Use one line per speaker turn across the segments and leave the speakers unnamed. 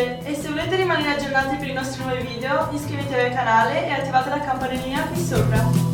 piacere e se volete rimanere aggiornati per i nostri nuovi video iscrivetevi al canale e attivate la campanellina qui sopra.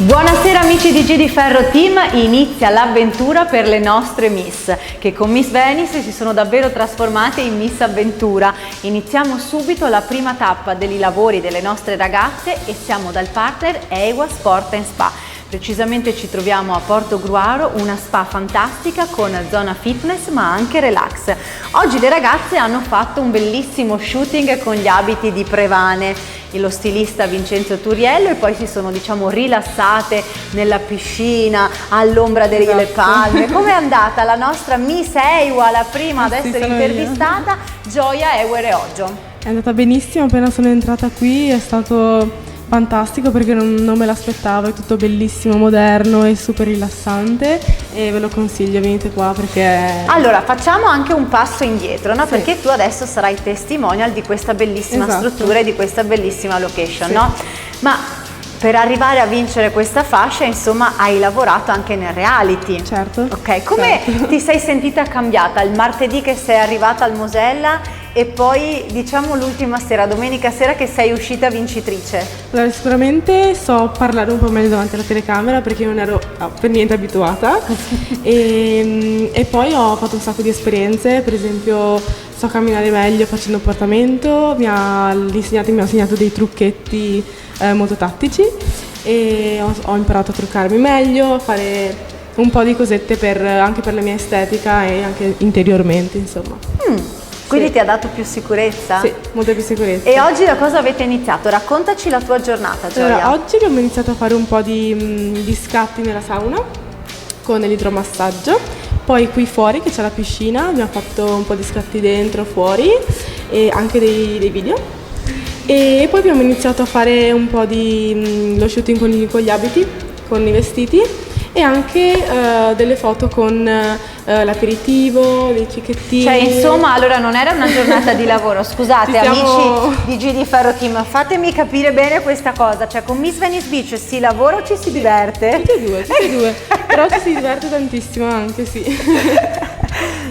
Buonasera amici di G di Ferro Team, inizia l'avventura per le nostre Miss che con Miss Venice si sono davvero trasformate in Miss Avventura. Iniziamo subito la prima tappa dei lavori delle nostre ragazze e siamo dal partner EIWA Sport & Spa. Precisamente ci troviamo a Portogruaro, una spa fantastica con zona fitness ma anche relax. Oggi le ragazze hanno fatto un bellissimo shooting con gli abiti di Prevane, lo stilista Vincenzo Turiello, e poi si sono rilassate nella piscina all'ombra delle palme. Com'è andata la nostra Miss EIWA, la prima ad essere intervistata, Gioia Ewer Oggio?
È andata benissimo, appena sono entrata qui è stato fantastico perché non me l'aspettavo, è tutto bellissimo, moderno e super rilassante e ve lo consiglio, venite qua perché...
Allora facciamo anche un passo indietro, no? Sì. Perché tu adesso sarai testimonial di questa bellissima struttura e di questa bellissima location, sì. No? Ma per arrivare a vincere questa fascia, insomma, hai lavorato anche nel reality.
Certo.
Ok, come ti sei sentita cambiata il martedì che sei arrivata al Mosella e poi diciamo l'ultima sera, domenica sera, che sei uscita vincitrice?
Allora, sicuramente so parlare un po' meglio davanti alla telecamera perché non ero per niente abituata e poi ho fatto un sacco di esperienze, per esempio so camminare meglio facendo portamento, mi ha insegnato dei trucchetti molto tattici e ho imparato a truccarmi meglio, a fare un po' di cosette anche per la mia estetica e anche interiormente, insomma.
Quindi
sì.
Ti ha dato più sicurezza?
Sì, molta più sicurezza.
E oggi da cosa avete iniziato? Raccontaci la tua giornata, Gioia.
Allora, oggi abbiamo iniziato a fare un po' di scatti nella sauna con l'idromassaggio, poi qui fuori che c'è la piscina abbiamo fatto un po' di scatti dentro, fuori e anche dei video. E poi abbiamo iniziato a fare un po' lo shooting con gli abiti, con i vestiti e anche delle foto con l'aperitivo, dei cicchettini.
Cioè insomma, allora non era una giornata di lavoro, scusate amici di G di Ferro Team, fatemi capire bene questa cosa, cioè con Miss Venice Beach si lavora o ci si diverte?
Tutte e due, però ci si diverte tantissimo anche, sì.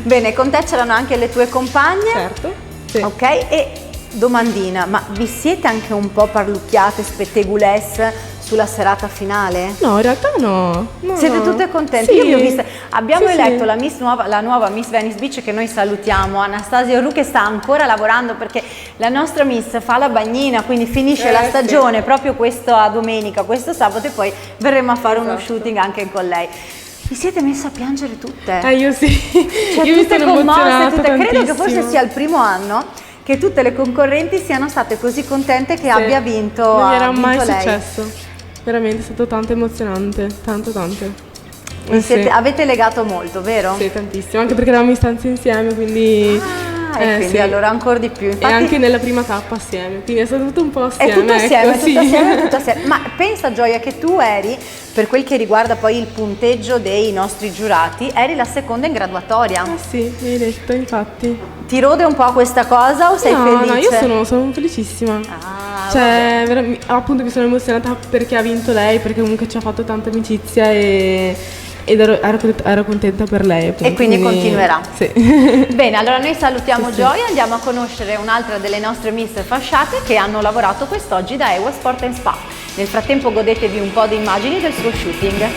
Bene, con te c'erano anche le tue compagne?
Certo, sì.
Ok, e domandina, ma vi siete anche un po' parlucchiate, spettegulesse sulla serata finale?
No, in realtà no.
Siete tutte contente?
Sì.
Io vi ho vista. Abbiamo eletto
sì.
la nuova Miss Venice Beach, che noi salutiamo, Anastasia Ru, che sta ancora lavorando perché la nostra Miss fa la bagnina, quindi finisce la stagione proprio questa domenica, questo sabato, e poi verremo a fare uno shooting anche con lei. Vi siete messe a piangere tutte?
Io sì.
Cioè,
io
tutte commosse, tutte.
Tantissimo.
Credo che forse sia il primo anno che tutte le concorrenti siano state così contente che abbia vinto.
Non mi era mai
lei.
Successo. Veramente è stato tanto emozionante, tanto.
Avete legato molto, vero?
Sì, tantissimo, anche perché eravamo in stanza insieme, quindi...
e quindi allora ancora di più. Infatti,
e anche nella prima tappa assieme, quindi è stato tutto un po' assieme.
È tutto assieme,
ecco,
tutto assieme. Ma pensa, Gioia, che tu eri, per quel che riguarda poi il punteggio dei nostri giurati, eri la seconda in graduatoria.
Sì, mi hai detto, infatti.
Ti rode un po' questa cosa o sei felice?
No, io sono felicissima. Cioè, appunto mi sono emozionata perché ha vinto lei, perché comunque ci ha fatto tanta amicizia ed ero contenta per lei. Appunto,
e quindi continuerà.
Sì.
Bene, allora noi salutiamo Gioia, andiamo a conoscere un'altra delle nostre Miss fasciate che hanno lavorato quest'oggi da EIWA Sport & Spa. Nel frattempo godetevi un po' di immagini del suo shooting.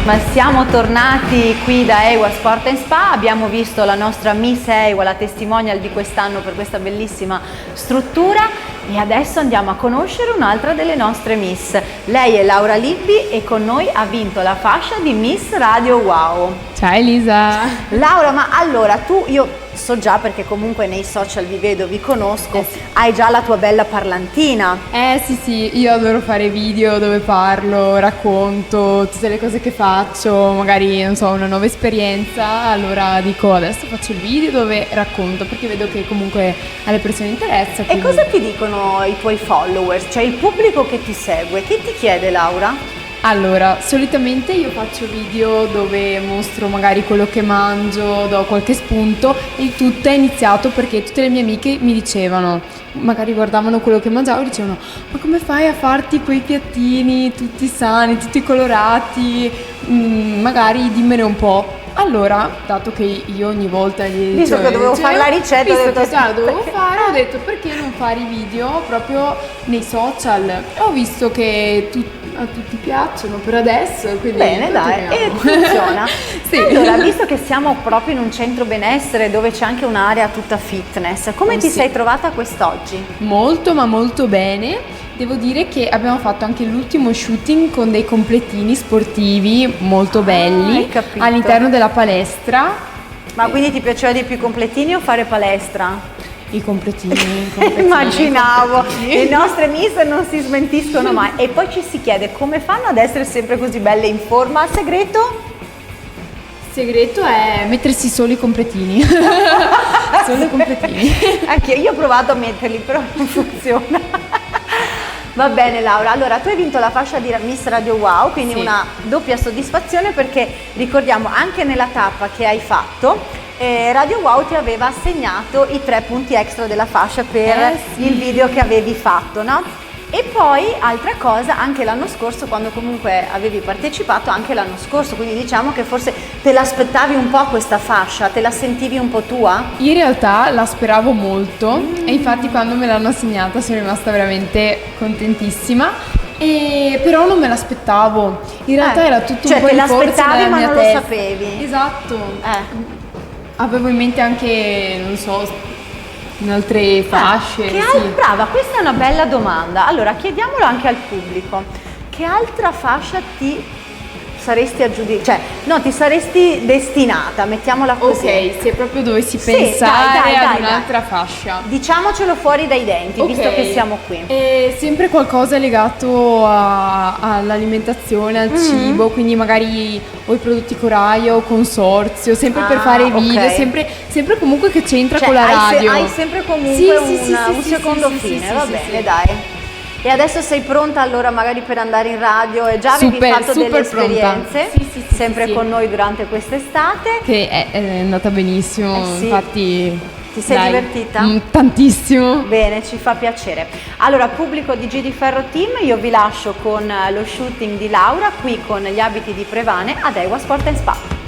Ma siamo tornati qui da Ewa Sport & Spa, abbiamo visto la nostra Miss Ewa, la testimonial di quest'anno per questa bellissima struttura e adesso andiamo a conoscere un'altra delle nostre Miss. Lei è Laura Libbi e con noi ha vinto la fascia di Miss Radio Wow.
Ciao Elisa!
Laura, ma allora io so già perché comunque nei social vi vedo, vi conosco,
sì.
Hai già la tua bella parlantina.
Sì, io adoro fare video dove parlo, racconto tutte le cose che faccio, magari non so, una nuova esperienza, allora dico adesso faccio il video dove racconto perché vedo che comunque alle persone interessa.
E
quindi...
cosa ti dicono i tuoi followers, cioè il pubblico che ti segue? Che ti chiede, Laura?
Allora, solitamente io faccio video dove mostro magari quello che mangio, do qualche spunto e il tutto è iniziato perché tutte le mie amiche mi dicevano, magari guardavano quello che mangiavo e dicevano ma come fai a farti quei piattini tutti sani, tutti colorati, magari dimmene un po'. Allora, dato che io ogni volta gli
visto che dovevo fare la ricetta,
visto
ho detto
che già dovevo fare, ho detto perché non fare i video proprio nei social. Ho visto che a tutti piacciono per adesso, quindi
bene, dai, e funziona.
Sì.
Allora, visto che siamo proprio in un centro benessere dove c'è anche un'area tutta fitness, come ti sei trovata quest'oggi?
Molto, ma molto bene. Devo dire che abbiamo fatto anche l'ultimo shooting con dei completini sportivi molto belli
hai capito.
all'interno della palestra.
Ma quindi ti piaceva di più i completini o fare palestra?
I completini.
Immaginavo, le nostre miss non si smentiscono mai. E poi ci si chiede come fanno ad essere sempre così belle in forma. Il segreto?
Il segreto è mettersi solo i completini. Solo i completini.
Anche io ho provato a metterli, però non funziona. Va bene Laura, allora tu hai vinto la fascia di Miss Radio Wow, quindi
sì.
Una doppia soddisfazione perché ricordiamo anche nella tappa che hai fatto Radio Wow ti aveva assegnato i 3 punti extra della fascia per
sì.
il video che avevi fatto, no? E poi altra cosa, anche l'anno scorso quando comunque avevi partecipato, anche l'anno scorso, quindi diciamo che forse te l'aspettavi un po' questa fascia, te la sentivi un po' tua?
In realtà la speravo molto e infatti quando me l'hanno assegnata sono rimasta veramente contentissima. Però non me l'aspettavo, in realtà era tutto
cioè
un po'
te
in corso
l'aspettavi
nella
ma
mia
non
testa.
lo sapevi.
Esatto.
Avevo
in mente anche, non so, in altre fasce.
Brava, questa è una bella domanda. Allora chiediamolo anche al pubblico. Che altra fascia ti saresti aggiudicata? Cioè, no, ti saresti destinata, mettiamola così.
Ok, se proprio dovessi
Sì,
pensare
dai,
ad un'altra fascia.
Diciamocelo fuori dai denti, visto che siamo qui.
Sempre qualcosa legato all'alimentazione, al cibo, quindi magari o i prodotti Coraia o Consorzio, sempre per fare video, sempre comunque che c'entra con la radio.
Hai sempre comunque un secondo fine, va bene, dai. E adesso sei pronta allora magari per andare in radio e già avevi fatto delle esperienze, sempre con noi durante quest'estate.
Che è andata benissimo, infatti...
Ti sei divertita?
Tantissimo.
Bene, ci fa piacere. Allora, pubblico di G di Ferro Team, io vi lascio con lo shooting di Laura qui con gli abiti di Prevane ad Ewa Sport & Spa.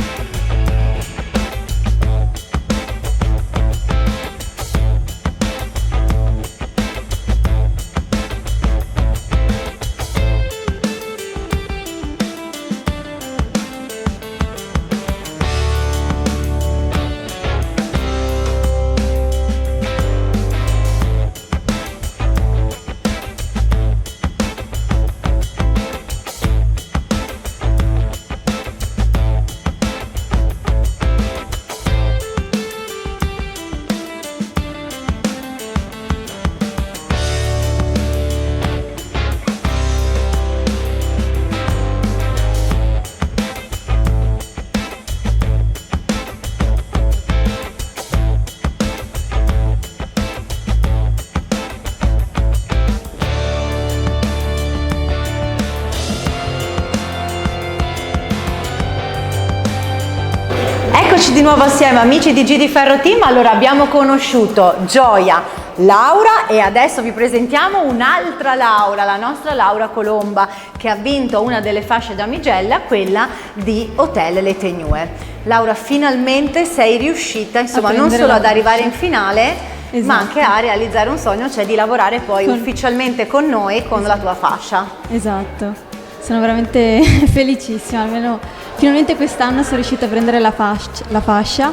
Eccoci di nuovo assieme amici di G di Ferro Team. Allora abbiamo conosciuto Gioia, Laura e adesso vi presentiamo un'altra Laura, la nostra Laura Colomba, che ha vinto una delle fasce damigella, quella di Hotel Le Teigneux. Laura, finalmente sei riuscita insomma non solo ad arrivare in finale, ma anche a realizzare un sogno, cioè di lavorare poi ufficialmente con noi con la tua fascia.
Esatto. Sono veramente felicissima, almeno finalmente quest'anno sono riuscita a prendere la fascia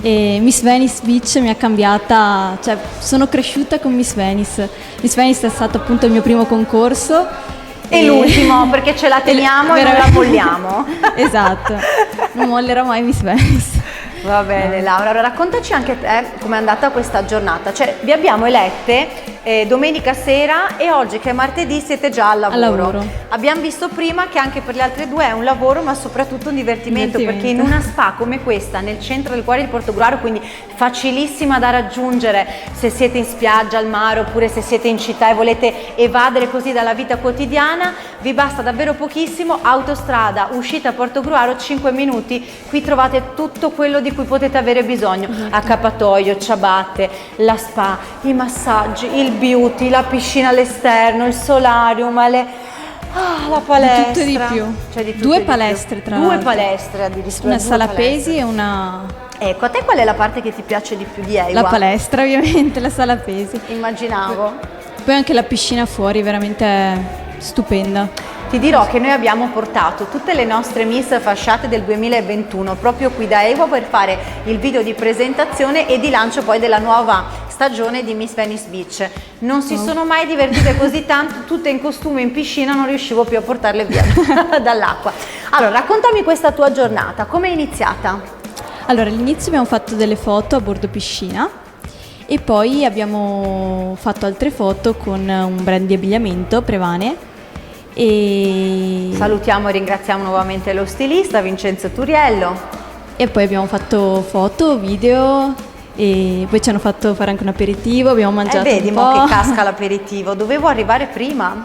e Miss Venice Beach mi ha cambiata, cioè sono cresciuta con Miss Venice. Miss Venice è stato appunto il mio primo concorso.
E l'ultimo, perché ce la teniamo e non la molliamo.
Esatto, non mollerò mai Miss Venice.
Va bene Laura, allora raccontaci anche te com'è andata questa giornata, cioè vi abbiamo elette domenica sera e oggi che è martedì siete già al lavoro. Abbiamo visto prima che anche per le altre due è un lavoro ma soprattutto un divertimento. Perché in una spa come questa nel centro del cuore di Portogruaro, quindi facilissima da raggiungere se siete in spiaggia, al mare oppure se siete in città e volete evadere così dalla vita quotidiana, vi basta davvero pochissimo, autostrada, uscita a Portogruaro, 5 minuti, qui trovate tutto quello di cui potete avere bisogno, accappatoio, ciabatte, la spa, i massaggi, il beauty, la piscina all'esterno, il solarium, la palestra.
Di tutto e di più.
Cioè di tutto
Due
e di
palestre
più.
tra
Due
l'altro.
palestre addirittura.
Una
due
sala
palestre.
pesi e una...
Ecco, a te qual è la parte che ti piace di più di Eiwa?
La palestra ovviamente, la sala pesi.
Immaginavo.
Poi anche la piscina fuori, veramente stupenda.
Ti dirò che noi abbiamo portato tutte le nostre Miss fasciate del 2021 proprio qui da Eiwa per fare il video di presentazione e di lancio poi della nuova stagione di Miss Venice Beach. Non si sono mai divertite così tanto, tutte in costume in piscina, non riuscivo più a portarle via dall'acqua. Allora, raccontami questa tua giornata, come è iniziata?
Allora, all'inizio abbiamo fatto delle foto a bordo piscina e poi abbiamo fatto altre foto con un brand di abbigliamento, Prevane. E
Salutiamo e ringraziamo nuovamente lo stilista Vincenzo Turiello.
E poi abbiamo fatto foto, video e poi ci hanno fatto fare anche un aperitivo, abbiamo mangiato
Vedi
un
mo
po'.
che casca l'aperitivo, dovevo arrivare prima.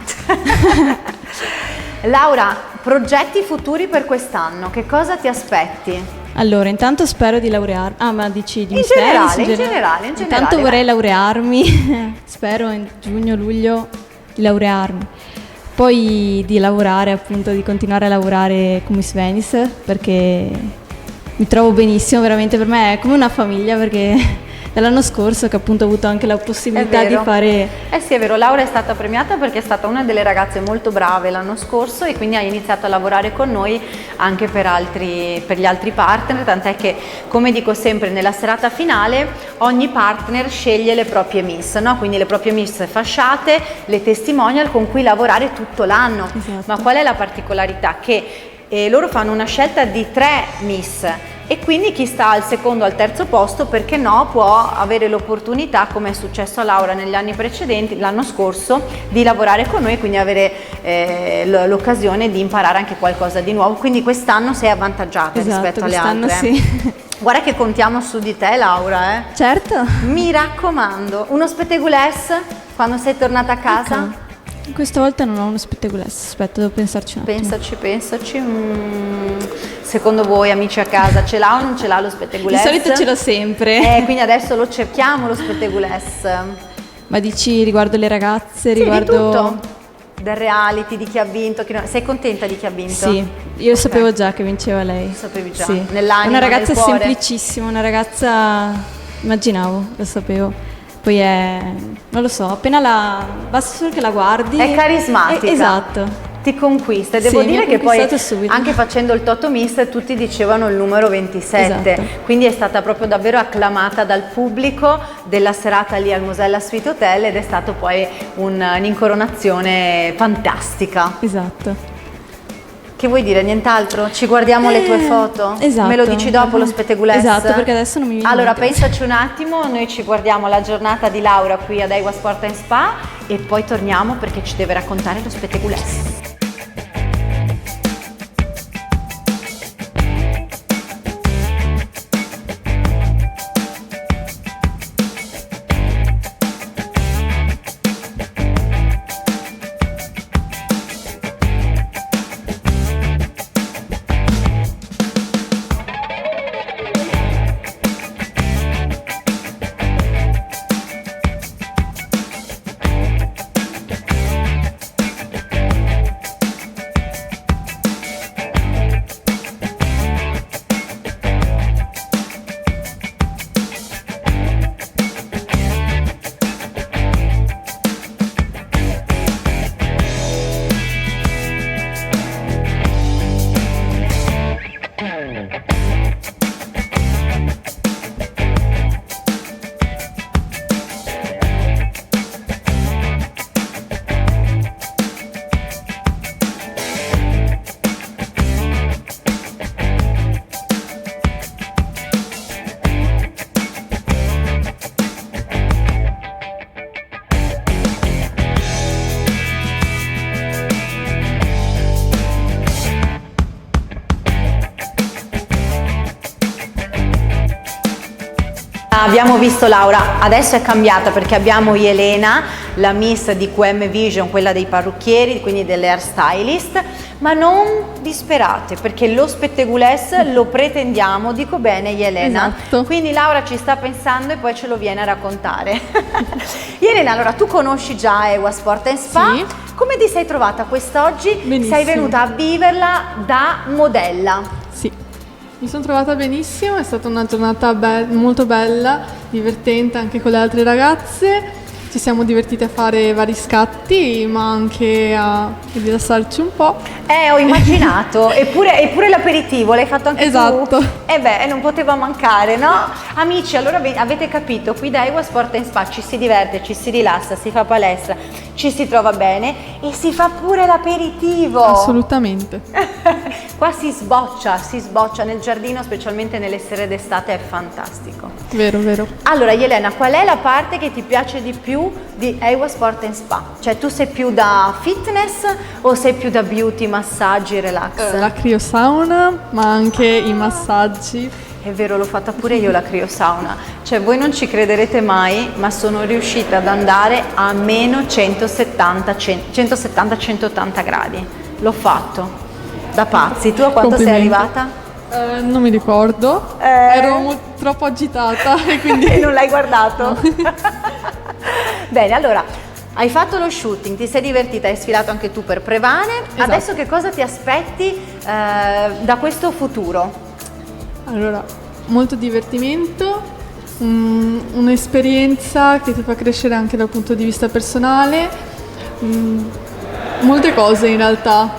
Laura, progetti futuri per quest'anno, che cosa ti aspetti?
Allora, intanto spero di laurearmi. Ah, ma dici di
In
Miss
generale,
Venice?
in generale.
Intanto vorrei laurearmi, spero in giugno-luglio di laurearmi. Poi di lavorare, appunto, di continuare a lavorare con Miss Venice, perché mi trovo benissimo, veramente per me è come una famiglia, perché dall'anno scorso che appunto ho avuto anche la possibilità di fare...
Eh sì, è vero, Laura è stata premiata perché è stata una delle ragazze molto brave l'anno scorso e quindi ha iniziato a lavorare con noi anche per gli altri partner, tant'è che, come dico sempre, nella serata finale ogni partner sceglie le proprie miss, no? Quindi le proprie miss fasciate, le testimonial con cui lavorare tutto l'anno.
Esatto.
Ma qual è la particolarità? Che loro fanno una scelta di 3 miss e quindi chi sta al secondo o al terzo posto, perché no, può avere l'opportunità, come è successo a Laura negli anni precedenti, l'anno scorso, di lavorare con noi e quindi avere l'occasione di imparare anche qualcosa di nuovo. Quindi quest'anno sei avvantaggiata rispetto alle
quest'anno
altre.
sì.
Guarda che contiamo su di te, Laura.
Certo.
Mi raccomando, uno spetteguless quando sei tornata a casa?
Ecco. Questa volta non ho uno spetteguless, aspetta, devo pensarci un attimo.
Pensaci. Secondo voi, amici a casa, ce l'ha o non ce l'ha lo spetteguless?
Di solito ce l'ho sempre.
Quindi adesso lo cerchiamo lo spetteguless.
Ma dici riguardo le ragazze,
Sì,
riguardo...
di tutto. Del reality, di chi ha vinto, sei contenta di chi ha vinto?
Sì, io sapevo già che vinceva lei.
Lo sapevi già?
Sì.
Nell'anima,
Una ragazza
nel cuore?
semplicissima, una ragazza... immaginavo, lo sapevo. Poi è... non lo so, appena basta solo che la guardi...
È carismatica.
Esatto.
Ti conquista e devo
Sì, mi
dire
ha
che poi
conquistato subito.
anche facendo il Toto Miss tutti dicevano il numero 27,
Esatto.
quindi è stata proprio davvero acclamata dal pubblico della serata lì al Mosella Suite Hotel ed è stato poi un'incoronazione fantastica.
Esatto.
Che vuoi dire, nient'altro? Ci guardiamo le tue foto?
Esatto.
Me lo dici dopo lo spetteguless?
Esatto, perché adesso non mi viene
Allora
in mente.
pensaci un attimo, noi ci guardiamo la giornata di Laura qui ad Eiwa Sport Spa e poi torniamo perché ci deve raccontare lo spetteguless. Abbiamo visto Laura, adesso è cambiata perché abbiamo Elena, la Miss di QM Vision, quella dei parrucchieri, quindi delle hair stylist, ma non disperate perché lo spettegules lo pretendiamo, dico bene Elena?
Esatto.
Quindi Laura ci sta pensando e poi ce lo viene a raccontare. Elena, allora tu conosci già Ewa Sport & Spa,
Sì.
Come ti sei trovata quest'oggi?
Benissimo.
Sei venuta a viverla da modella.
Sì, mi sono trovata benissimo, è stata una giornata molto bella, divertente anche con le altre ragazze. Ci siamo divertite a fare vari scatti, ma anche a rilassarci un po'.
Ho immaginato, eppure l'aperitivo l'hai fatto anche
Esatto.
tu? Non poteva mancare, no? Amici, allora avete capito, qui da Ewa Sport & Spa ci si diverte, ci si rilassa, si fa palestra, ci si trova bene e si fa pure l'aperitivo.
Assolutamente.
Qua si sboccia nel giardino, specialmente nelle sere d'estate, è fantastico.
Vero, vero.
Allora Elena, qual è la parte che ti piace di più di Ewa Sport & Spa? Cioè tu sei più da fitness o sei più da beauty, massaggi, relax?
La criosauna, ma anche i massaggi.
È vero, l'ho fatta pure io la criosauna. Cioè voi non ci crederete mai, ma sono riuscita ad andare a meno 170-180 gradi. L'ho fatto. Da pazzi. Tu a quanto sei
Complimenti.
arrivata?
Non mi ricordo, ero troppo agitata e quindi...
E non l'hai guardato? Bene, allora, hai fatto lo shooting, ti sei divertita, hai sfilato anche tu per Prevane.
Esatto.
Adesso che cosa ti aspetti da questo futuro?
Allora, molto divertimento, un'esperienza che ti fa crescere anche dal punto di vista personale, molte cose in realtà,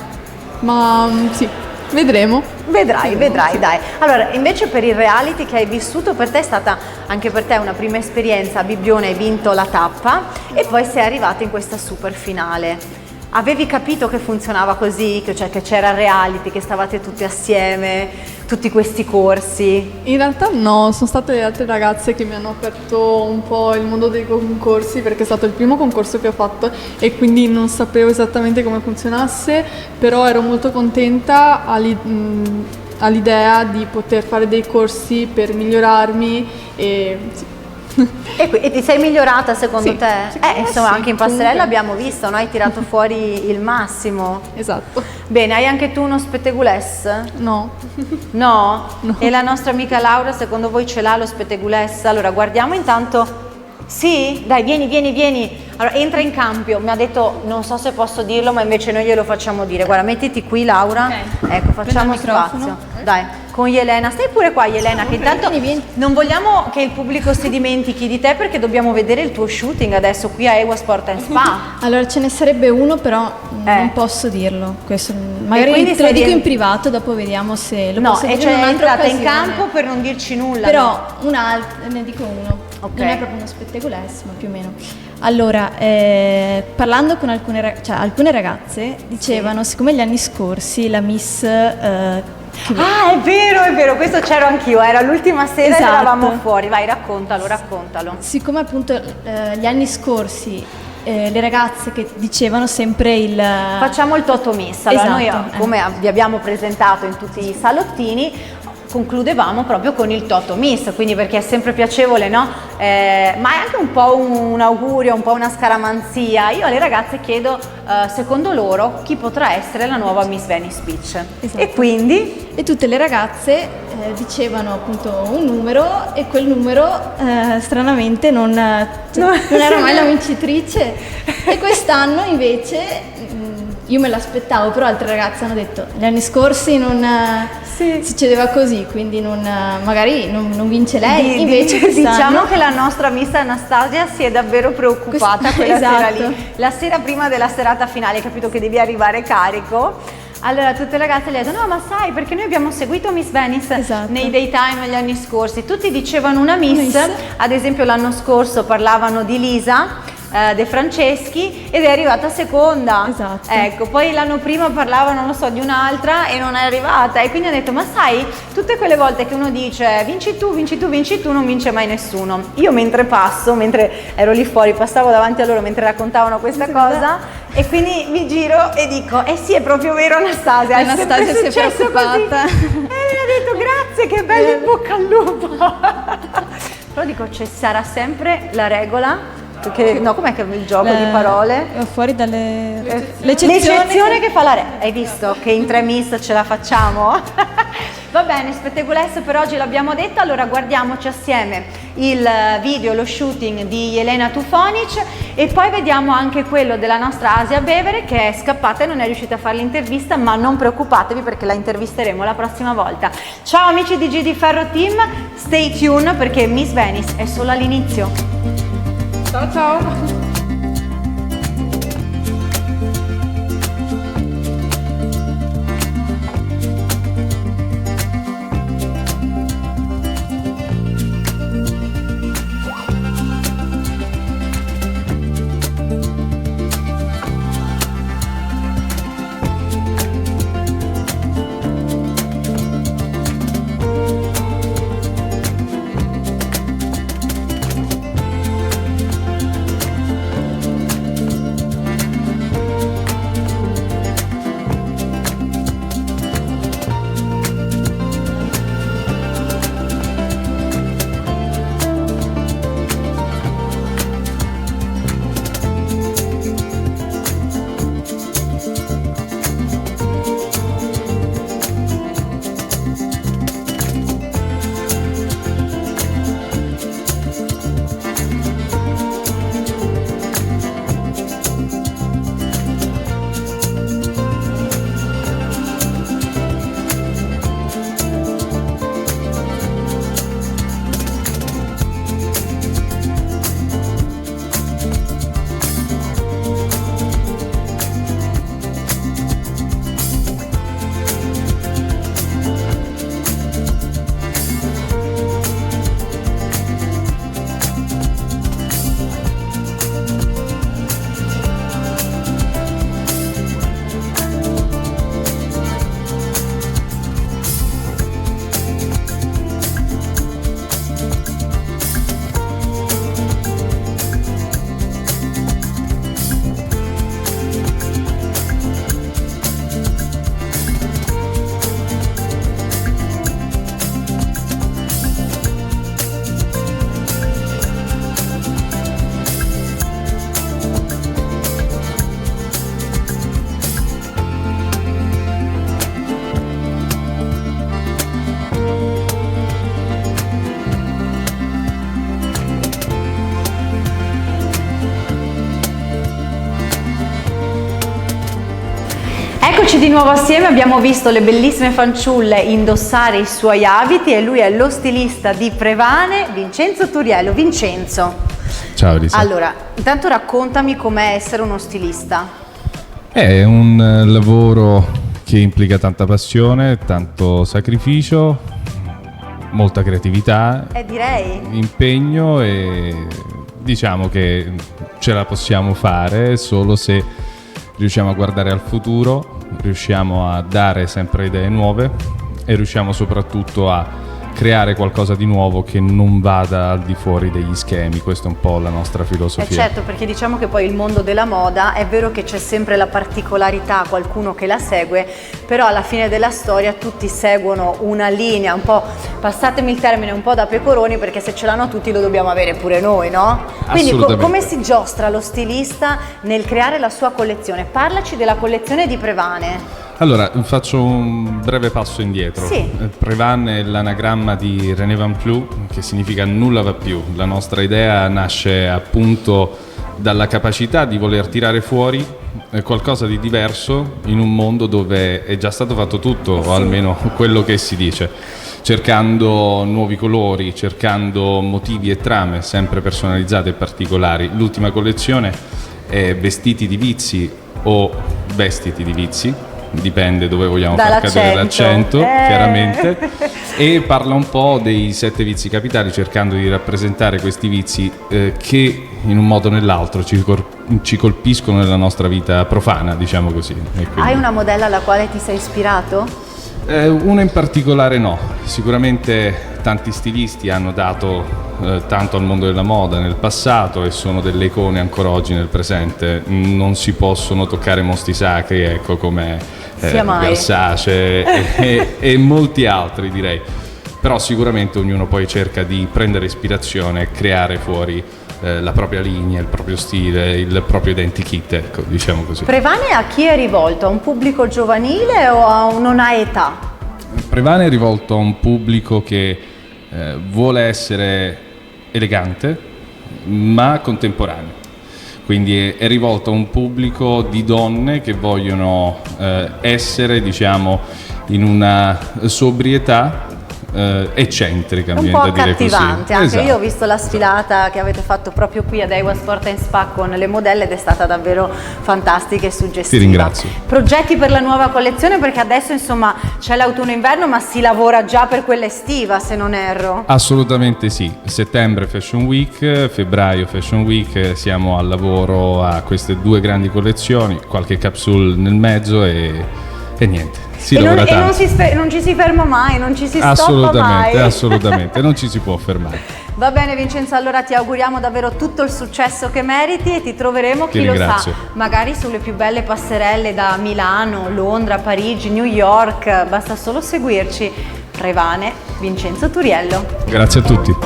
ma sì, vedremo.
Vedrai, dai. Allora, invece per il reality che hai vissuto, per te è stata anche per te una prima esperienza, a Bibbione hai vinto la tappa e poi sei arrivata in questa super finale. Avevi capito che funzionava così, cioè che c'era il reality, che stavate tutti assieme, tutti questi corsi?
In realtà no, sono state le altre ragazze che mi hanno aperto un po' il mondo dei concorsi, perché è stato il primo concorso che ho fatto e quindi non sapevo esattamente come funzionasse, però ero molto contenta all'idea di poter fare dei corsi per migliorarmi e sì.
E ti sei migliorata secondo
Sì,
te?
secondo me
Insomma,
sì,
anche in passerella
comunque.
abbiamo visto, no? Hai tirato fuori il massimo.
Esatto.
Bene, hai anche tu uno spettegules?
No.
No? E la nostra amica Laura, secondo voi ce l'ha lo spettegules? Allora, guardiamo intanto. Sì? Dai, vieni. Allora, entra in cambio. Mi ha detto, non so se posso dirlo, ma invece noi glielo facciamo dire. Guarda, mettiti qui, Laura.
Ok.
Ecco, facciamo
Prendo il microfono.
spazio. Dai, con Elena. Stai pure qua, Elena, che intanto
Vieni.
non vogliamo che il pubblico si dimentichi di te perché dobbiamo vedere il tuo shooting adesso qui a Ewa Sport & Spa.
Allora ce ne sarebbe uno, però
Eh.
non posso dirlo. Questo,
quindi
magari te lo
sei
dico
di-
in privato, dopo vediamo se lo
No,
posso
e
dire
cioè
in
è
un'altra
entrata in
occasione.
campo per non dirci nulla.
Però
no?
un altro, ne dico uno.
Ok.
Non è proprio uno spettegoles, ma più o meno. Allora, parlando con alcune ragazze dicevano, siccome gli anni scorsi la Miss
Ah, è vero, questo c'ero anch'io, era l'ultima sera
Esatto.
ed eravamo fuori. Vai, raccontalo.
siccome appunto gli anni scorsi le ragazze che dicevano sempre il
Facciamo il Toto Miss. Allora, noi
Esatto,
come vi abbiamo presentato in tutti i salottini, concludevamo proprio con il Toto Miss, quindi perché è sempre piacevole, no? Ma è anche un po' un augurio, un po' una scaramanzia. Io alle ragazze chiedo, secondo loro, chi potrà essere la nuova Miss Venice Beach.
Esatto.
E quindi?
e tutte le ragazze dicevano appunto un numero e quel numero stranamente non era mai la vincitrice e quest'anno invece io me l'aspettavo, però altre ragazze hanno detto gli anni scorsi non succedeva così, quindi magari non vince lei, invece quest'anno
diciamo che la nostra Miss Anastasia si è davvero preoccupata quella sera
Esatto.
lì, la sera prima della serata finale, capito che devi arrivare carico. Allora tutte le ragazze le hanno detto, no ma sai perché noi abbiamo seguito Miss Venice
Esatto.
nei daytime gli anni scorsi, tutti dicevano una Miss, ad esempio l'anno scorso parlavano di Lisa De Franceschi ed è arrivata seconda.
Esatto.
Ecco, poi l'anno prima parlavano, non so, di un'altra e non è arrivata e quindi ho detto, ma sai, tutte quelle volte che uno dice vinci tu, non vince mai nessuno. Io mentre ero lì fuori, passavo davanti a loro mentre raccontavano questa cosa e quindi mi giro e dico, eh sì, è proprio vero Anastasia,
Anastasia
è
si è
successo
preoccupata.
così. E mi ha detto, grazie, che bello, in bocca al lupo. Però dico, ci sarà sempre la regola. No, com'è che il gioco di parole?
Fuori dalle...
L'eccezione che fa la regola. Hai visto che in 3 miss ce la facciamo? Va bene, Spettegulesse, per oggi l'abbiamo detto, allora guardiamoci assieme il video, lo shooting di Elena Tufonic e poi vediamo anche quello della nostra Asia Bevere che è scappata e non è riuscita a fare l'intervista, ma non preoccupatevi perché la intervisteremo la prossima volta. Ciao amici di G di Ferro Team, stay tuned perché Miss Venice è solo all'inizio.
Ciao ciao!
Eccoci di nuovo assieme, abbiamo visto le bellissime fanciulle indossare i suoi abiti e lui è lo stilista di Prevane, Vincenzo Turiello. Vincenzo.
Ciao Elisa.
Allora, intanto raccontami com'è essere uno stilista.
È un lavoro che implica tanta passione, tanto sacrificio, molta creatività,
Direi.
impegno e diciamo che ce la possiamo fare solo se riusciamo a guardare al futuro, riusciamo a dare sempre idee nuove e riusciamo soprattutto a creare qualcosa di nuovo che non vada al di fuori degli schemi. Questa è un po' la nostra filosofia.
Certo, perché diciamo che poi il mondo della moda è vero che c'è sempre la particolarità, qualcuno che la segue, però alla fine della storia tutti seguono una linea, un po', passatemi il termine, un po' da pecoroni, perché se ce l'hanno tutti lo dobbiamo avere pure noi, no? Quindi come si giostra lo stilista nel creare la sua collezione? Parlaci della collezione di Prevane.
Allora, faccio un breve passo indietro.
Sì.
Prevane è l'anagramma di René Van Plus, che significa nulla va più. La nostra idea nasce appunto dalla capacità di voler tirare fuori qualcosa di diverso in un mondo dove è già stato fatto tutto, o almeno quello che si dice, cercando nuovi colori, cercando motivi e trame sempre personalizzate e particolari. L'ultima collezione è vestiti di vizi o vestiti di vizi, dipende dove vogliamo far cadere l'accento, chiaramente, e parla un po' dei 7 vizi capitali, cercando di rappresentare questi vizi che in un modo o nell'altro ci colpiscono nella nostra vita profana, diciamo così.
Hai una modella alla quale ti sei ispirato?
Una in particolare no, sicuramente tanti stilisti hanno dato tanto al mondo della moda nel passato e sono delle icone ancora oggi nel presente. Non si possono toccare mostri sacri, ecco, come Versace e molti altri, direi. però sicuramente ognuno poi cerca di prendere ispirazione e creare fuori la propria linea, il proprio stile, il proprio identikit, ecco, diciamo così.
Prevane a chi è rivolto? A un pubblico giovanile o non ha età?
Prevane è rivolto a un pubblico che vuole essere elegante ma contemporaneo, quindi è rivolto a un pubblico di donne che vogliono essere, diciamo, in una sobrietà eccentrica,
Un
mi
po'
viene da dire così.
accattivante, anche
Esatto.
io ho visto la sfilata che avete fatto proprio qui ad Ewa Sport & Spa con le modelle ed è stata davvero fantastica e suggestiva.
Ti ringrazio.
Progetti per la nuova collezione, perché adesso insomma c'è l'autunno-inverno ma si lavora già per quella estiva, se non erro.
Assolutamente sì, settembre Fashion Week, febbraio Fashion Week, siamo al lavoro a queste 2 grandi collezioni, qualche capsule nel mezzo e niente, si lavora tanto.
Non ci si ferma mai, non ci si stoppa
Assolutamente,
mai.
assolutamente, non ci si può fermare.
Va bene Vincenzo, allora ti auguriamo davvero tutto il successo che meriti e ti troveremo,
Ti
chi lo sa,
ringrazio.
magari sulle più belle passerelle da Milano, Londra, Parigi, New York, basta solo seguirci. Prevane, Vincenzo Turiello.
Grazie a tutti.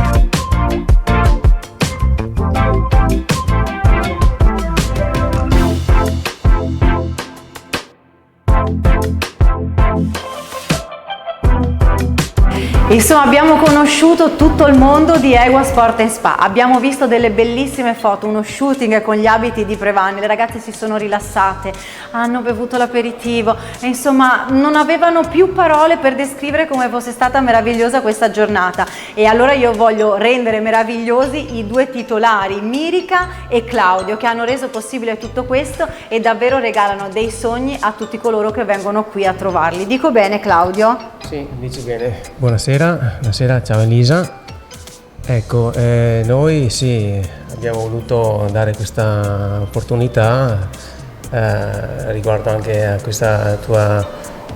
Insomma, abbiamo conosciuto tutto il mondo di Ewa Sport & Spa, abbiamo visto delle bellissime foto, uno shooting con gli abiti di Prevane, le ragazze si sono rilassate, hanno bevuto l'aperitivo e insomma non avevano più parole per descrivere come fosse stata meravigliosa questa giornata. E allora io voglio rendere meravigliosi i 2 titolari, Mirica e Claudio, che hanno reso possibile tutto questo e davvero regalano dei sogni a tutti coloro che vengono qui a trovarli. Dico bene, Claudio?
Sì, dici bene. Buonasera, ciao Elisa. Ecco, noi sì, abbiamo voluto dare questa opportunità riguardo anche a questo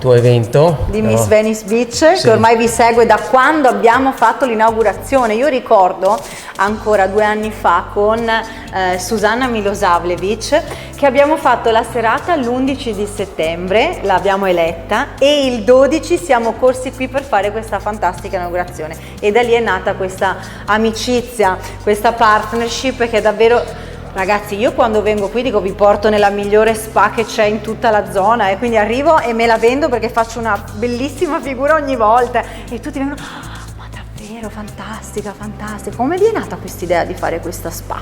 tuo evento.
Di
no?
Miss Venice Beach,
Sì.
che ormai vi segue da quando abbiamo fatto l'inaugurazione. Io ricordo ancora 2 anni fa con Susanna Milosavljevic che abbiamo fatto la serata l'11 di settembre, l'abbiamo eletta, e il 12 siamo corsi qui per fare questa fantastica inaugurazione e da lì è nata questa amicizia, questa partnership che è davvero... Ragazzi, io quando vengo qui dico vi porto nella migliore spa che c'è in tutta la zona e quindi arrivo e me la vendo perché faccio una bellissima figura ogni volta e tutti vengono ma davvero fantastica, fantastica. Come vi è nata questa idea di fare questa spa?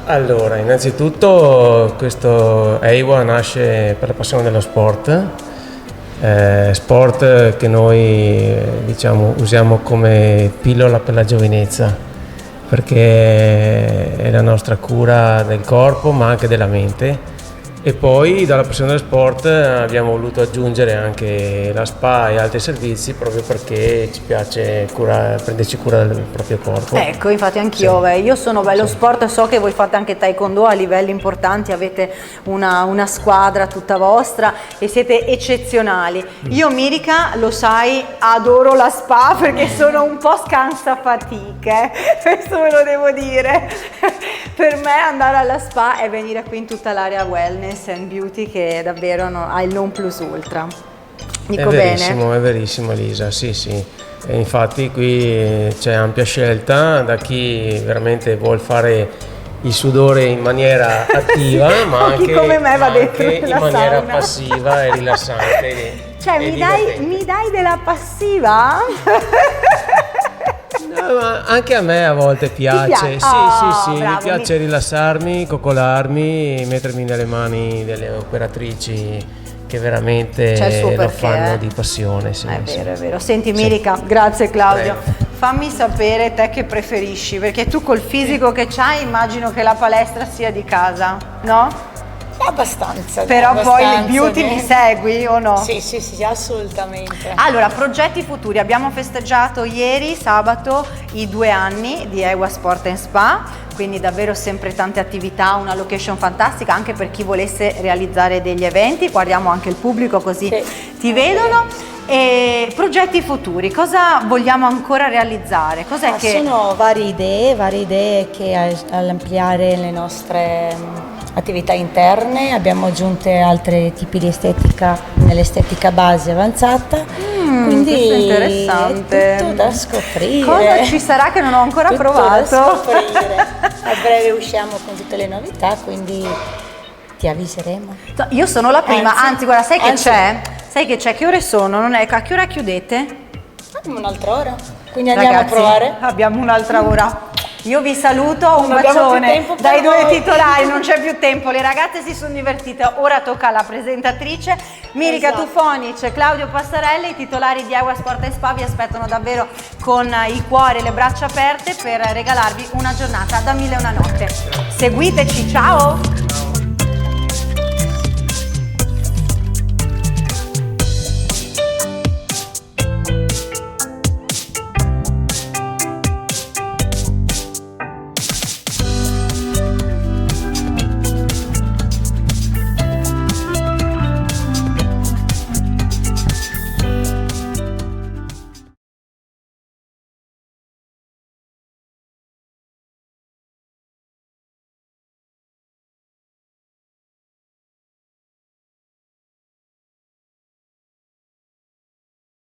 Allora, innanzitutto questo Ewa nasce per la passione dello sport, sport che noi diciamo usiamo come pillola per la giovinezza, perché è la nostra cura del corpo ma anche della mente. E poi dalla passione dello sport abbiamo voluto aggiungere anche la spa e altri servizi proprio perché ci piace prenderci cura del proprio corpo.
Ecco, infatti anch'io,
Sì.
io sono bello
Sì.
sport, so che voi fate anche taekwondo a livelli importanti, avete una squadra tutta vostra e siete eccezionali. Io Mirica, lo sai, adoro la spa perché sono un po' scansafatiche, questo ve lo devo dire. Per me andare alla spa è venire qui in tutta l'area wellness and beauty che davvero ha il non plus ultra. Dico bene?
È verissimo Elisa, sì sì. E infatti qui c'è ampia scelta da chi veramente vuol fare il sudore in maniera attiva, ma
Chi
anche,
come me va dentro
anche in
la
maniera
sauna.
passiva e rilassante.
Cioè
e
mi dai della passiva?
No, ma anche a me a volte piace,
piace?
sì,
Oh,
sì,
bravo,
mi piace rilassarmi, coccolarmi, mettermi nelle mani delle operatrici che veramente
C'è il suo
lo
perché,
fanno di passione. Sì,
È
sì.
vero, è vero. Senti
Sì.
Mirica, grazie Claudio.
Prego.
Fammi sapere te che preferisci, perché tu col fisico che c'hai immagino che la palestra sia di casa, no?
Abbastanza.
Però poi il
abbastanza,
beauty mi segui o no?
Sì, sì, sì, assolutamente.
Allora, progetti futuri. Abbiamo festeggiato ieri, sabato, i 2 anni di Ewa Sport & Spa, quindi davvero sempre tante attività, una location fantastica anche per chi volesse realizzare degli eventi. Guardiamo anche il pubblico così
Sì.
ti vedono. E progetti futuri, cosa vogliamo ancora realizzare? Cos'è che...
Sono varie idee che all'ampliare le nostre attività interne. Abbiamo aggiunto altri tipi di estetica nell'estetica base avanzata, quindi
questo è interessante.
è tutto da scoprire.
Cosa ci sarà che non ho ancora
Tutto
provato?
da scoprire. A breve usciamo con tutte le novità, quindi ti avviseremo.
No, io sono la prima, anzi guarda, sai che
anzi.
c'è? Sai che c'è? Che ore sono? Non è, a che ora chiudete?
Abbiamo un'altra ora, quindi andiamo
Ragazzi,
a provare.
abbiamo un'altra ora. Io vi saluto, un
Non abbiamo più
bacione
tempo per
dai due
voi.
titolari, non c'è più tempo, le ragazze si sono divertite, ora tocca alla presentatrice Mirica
Esatto.
Tufonic, Claudio Passarelli, i titolari di Agua Sport e Spa vi aspettano davvero con il cuore e le braccia aperte per regalarvi una giornata da 1001 notte. Seguiteci, ciao!